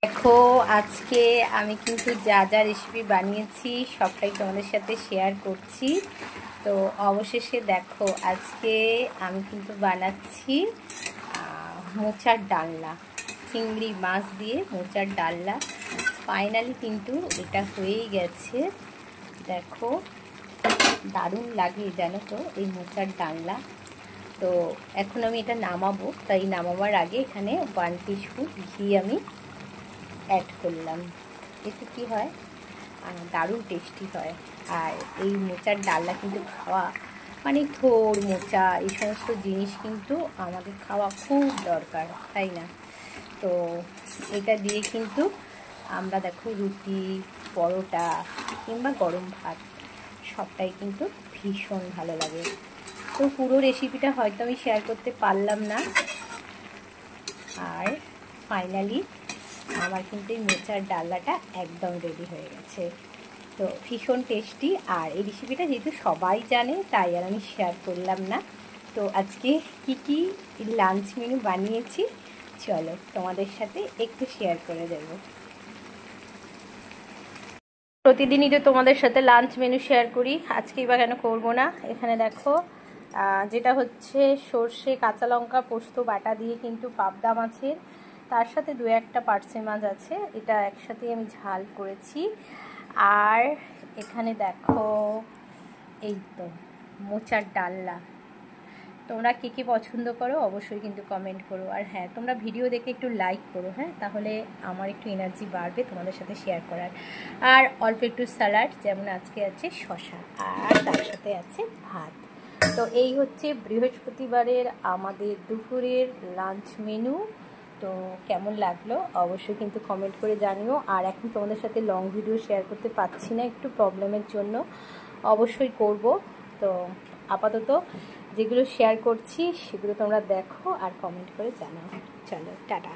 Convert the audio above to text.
দেখো আজকে আমি কিন্তু যা যা রেসিপি বানিয়েছি সবটাই তোমাদের সাথে শেয়ার করছি। তো অবশেষে দেখো আজকে আমি কিন্তু বানাচ্ছি মোচার ডালনা, চিংড়ি মাছ দিয়ে মোচার ডালনা। ফাইনালি কিন্তু এটা হয়েই গেছে। দেখো দারুণ লাগে জানো তো এই মোচার ডালনা। তো এখন আমি এটা নামাবো, তাই নামাবার আগে এখানে 1 টিস্পুন ঘি আমি অ্যাড করলাম। এতে কি হয়, দারুণ টেস্টি হয়। আর এই মোচার ডালনা কিন্তু খাওয়া মানে থোড় মোচা এই সমস্ত জিনিস কিন্তু আমাদের খাওয়া খুব দরকার, তাই না? তো এটা দিয়ে কিন্তু আমরা দেখো রুটি, পরোটা কিংবা গরম ভাত সবটাই কিন্তু ভীষণ ভালো লাগে। তো পুরো রেসিপিটা হয়তো আমি শেয়ার করতে পারলাম না। আর ফাইনালি আমার কিন্তু এই মোচার ডালনাটা একদম রেডি হয়ে গেছে। তো ভীষণ টেস্টি। আর এই রেসিপিটা যেহেতু সবাই জানে তাই আর আমি শেয়ার করলাম না। তো আজকে কি লাঞ্চ মেনু বানিয়েছি চলো তোমাদের সাথে একটু শেয়ার করে দেবো। প্রতিদিনই তো তোমাদের সাথে লাঞ্চ মেনু শেয়ার করি, আজকেই বা কেন করবো না। এখানে দেখো যেটা হচ্ছে সর্ষে, কাঁচা লঙ্কা, পোস্ত বাটা দিয়ে কিন্তু পাবদা মাছের, তার সাথে 2-1টা পার্সে মাছ আছে, এটা একসাথে আমি ঝাল করেছি। আর এখানে দেখো এই তো মোচার ডালনা। তোমরা কে পছন্দ করো অবশ্যই কিন্তু কমেন্ট করো। আর হ্যাঁ, তোমরা ভিডিও দেখে একটু লাইক করো, হ্যাঁ, তাহলে আমার একটু এনার্জি বাড়বে তোমাদের সাথে শেয়ার করার। আর অল্প একটু স্যালাড, যেমন আজকে আছে শশা, আর তার সাথে আছে ভাত। তো এই হচ্ছে বৃহস্পতিবারের আমাদের দুপুরের লাঞ্চ মেনু। তো কেমন লাগলো অবশ্যই কিন্তু কমেন্ট করে জানিও। আর এখন তোমাদের সাথে লং ভিডিও শেয়ার করতে পারছি না একটু প্রবলেমের জন্য, অবশ্যই করব। তো আপাতত যেগুলো শেয়ার করছি সেগুলো তোমরা দেখো আর কমেন্ট করে জানাও। চলো টাটা।